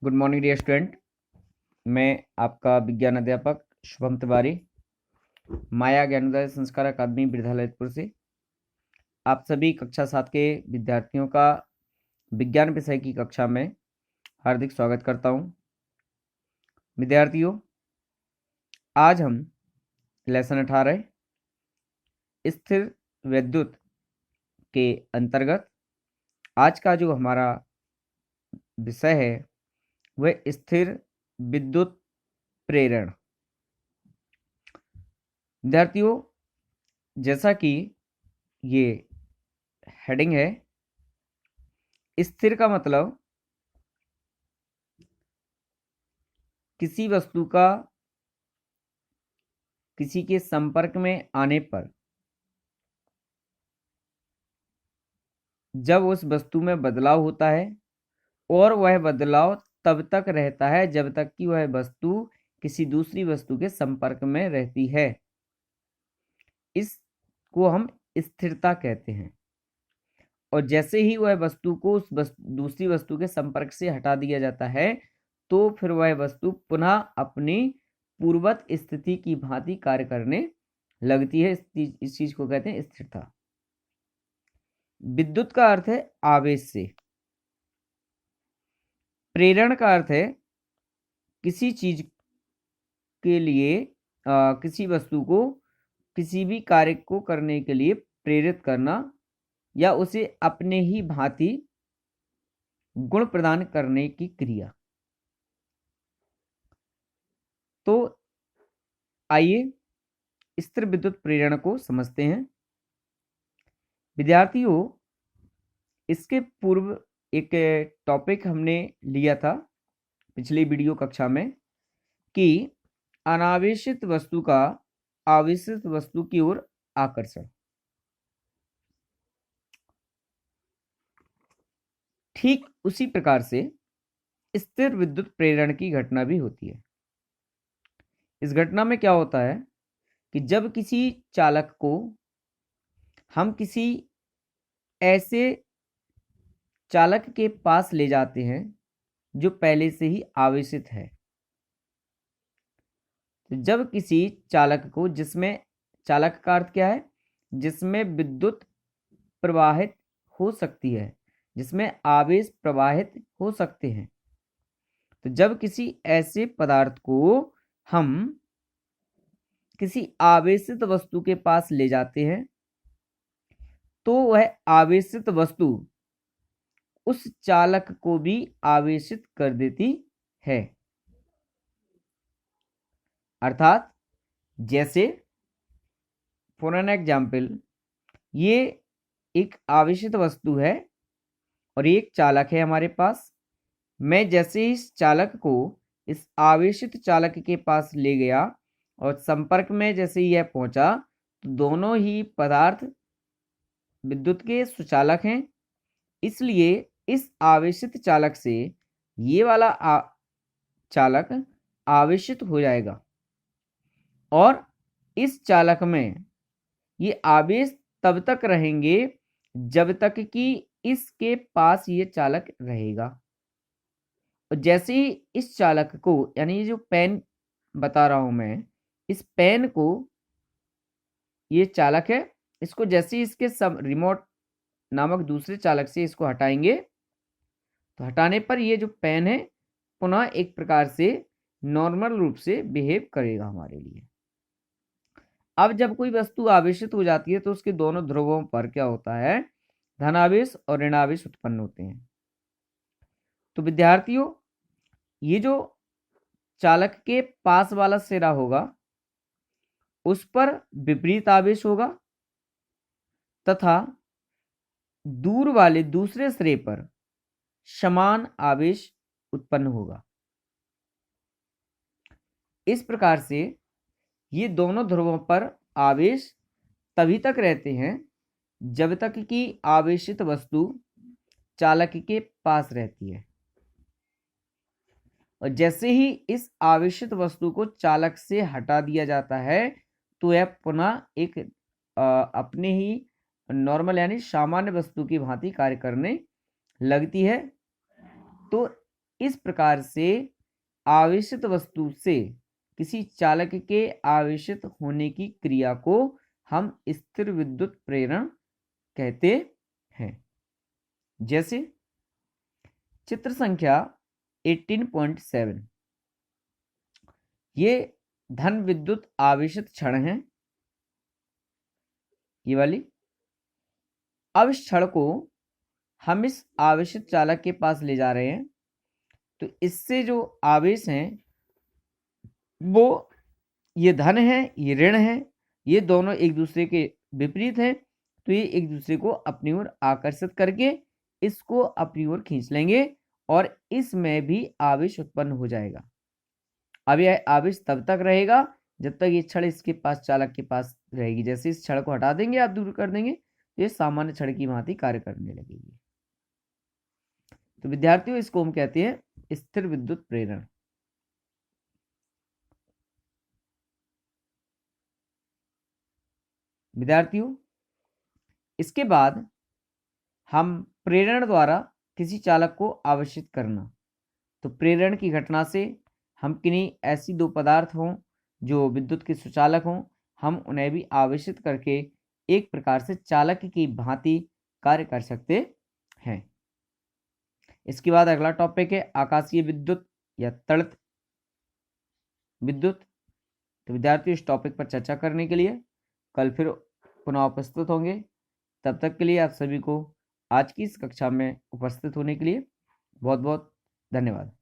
Good morning dear student. मैं आपका विज्ञान अध्यापक शुभम तिवारी, माया ज्ञानोदय संस्कार अकादमी बिरधालयपुर से आप सभी कक्षा 7 के विद्यार्थियों का विज्ञान विषय की कक्षा में हार्दिक स्वागत करता हूं। विद्यार्थियों, आज हम लेसन 18 स्थिर विद्युत के अंतर्गत आज का जो हमारा विषय है वह स्थिर विद्युत प्रेरण। विद्यार्थियों, जैसा कि ये हेडिंग है, स्थिर का मतलब किसी वस्तु का किसी के संपर्क में आने पर जब उस वस्तु में बदलाव होता है और वह बदलाव तब तक रहता है जब तक कि वह वस्तु किसी दूसरी वस्तु के संपर्क में रहती है। इसको हम स्थिरता कहते हैं। और जैसे ही वह वस्तु को उस दूसरी वस्तु के संपर्क से हटा दिया जाता है तो फिर वह वस्तु पुनः अपनी पूर्ववत स्थिति की भांति कार्य करने लगती है। इस चीज को कहते हैं स्थिरता। विद्युत का अर्थ है आवेश से। प्रेरण का अर्थ है किसी चीज के लिए किसी वस्तु को किसी भी कार्य को करने के लिए प्रेरित करना या उसे अपने ही भांति गुण प्रदान करने की क्रिया। तो आइए स्थिर विद्युत प्रेरण को समझते हैं। विद्यार्थियों, इसके पूर्व एक टॉपिक हमने लिया था पिछली वीडियो कक्षा में कि अनावेशित वस्तु का आवेशित वस्तु की ओर आकर्षण। ठीक उसी प्रकार से स्थिर विद्युत प्रेरण की घटना भी होती है। इस घटना में क्या होता है कि जब किसी चालक को हम किसी ऐसे चालक के पास ले जाते हैं जो पहले से ही आवेशित है। तो जब किसी चालक को, जिसमें चालक का अर्थ क्या है, जिसमें विद्युत प्रवाहित हो सकती है, जिसमें आवेश प्रवाहित हो सकते हैं, तो जब किसी ऐसे पदार्थ को हम किसी आवेशित वस्तु के पास ले जाते हैं तो वह आवेशित वस्तु उस चालक को भी आवेशित कर देती है। अर्थात जैसे फॉर एन एग्जाम्पल, ये एक आवेशित वस्तु है और एक चालक है हमारे पास। मैं जैसे इस चालक को इस आवेशित चालक के पास ले गया और संपर्क में जैसे ही यह पहुंचा तो दोनों ही पदार्थ विद्युत के सुचालक हैं। इसलिए इस आवेशित चालक से ये वाला चालक आवेशित हो जाएगा और इस चालक में ये आवेश तब तक रहेंगे जब तक कि इसके पास ये चालक रहेगा। और जैसे ही इस चालक को, यानी ये जो पेन बता रहा हूं मैं, इस पेन को, ये चालक है, इसको जैसे ही इसके रिमोट नामक दूसरे चालक से इसको हटाएंगे तो हटाने पर ये जो पेन है पुनः एक प्रकार से नॉर्मल रूप से बिहेव करेगा हमारे लिए। अब जब कोई वस्तु आवेशित हो जाती है तो उसके दोनों ध्रुवों पर क्या होता है, धनावेश और ऋणावेश उत्पन्न होते हैं। तो विद्यार्थियों, ये जो चालक के पास वाला सिरा होगा उस पर विपरीत आवेश होगा तथा दूर वाले दूसरे सिरे पर समान आवेश उत्पन्न होगा। इस प्रकार से ये दोनों ध्रुवों पर आवेश तभी तक रहते हैं जब तक कि आवेशित वस्तु चालक के पास रहती है। और जैसे ही इस आवेशित वस्तु को चालक से हटा दिया जाता है तो यह पुनः एक अपने ही नॉर्मल यानी सामान्य वस्तु की भांति कार्य करने लगती है। तो इस प्रकार से आवेशित वस्तु से किसी चालक के आवेशित होने की क्रिया को हम स्थिर विद्युत प्रेरण कहते हैं। जैसे चित्र संख्या 18.7, ये धन विद्युत आवेशित क्षण है, ये वाली। अब इस क्षण को हम इस आवेशित चालक के पास ले जा रहे हैं, तो इससे जो आवेश हैं वो ये धन है, ये ऋण है, ये दोनों एक दूसरे के विपरीत हैं, तो ये एक दूसरे को अपनी ओर आकर्षित करके इसको अपनी ओर खींच लेंगे और इसमें भी आवेश उत्पन्न हो जाएगा। अब यह आवेश तब तक रहेगा जब तक ये छड़ इसके पास, चालक के पास रहेगी। जैसे इस छड़ को हटा देंगे, आप दूर कर देंगे, तो ये सामान्य छड़ की भांति कार्य करने लगेगी। तो विद्यार्थियों, इसको हम कहते हैं स्थिर विद्युत प्रेरण। विद्यार्थियों, इसके बाद हम प्रेरण द्वारा किसी चालक को आवेशित करना। तो प्रेरण की घटना से हम किन्हीं ऐसी दो पदार्थ हों जो विद्युत के सुचालक हों, हम उन्हें भी आवेशित करके एक प्रकार से चालक की भांति कार्य कर सकते हैं। इसके बाद अगला टॉपिक है आकाशीय विद्युत या तड़ित विद्युत। तो विद्यार्थियों, इस टॉपिक पर चर्चा करने के लिए कल फिर पुनः उपस्थित होंगे। तब तक के लिए आप सभी को आज की इस कक्षा में उपस्थित होने के लिए बहुत बहुत धन्यवाद।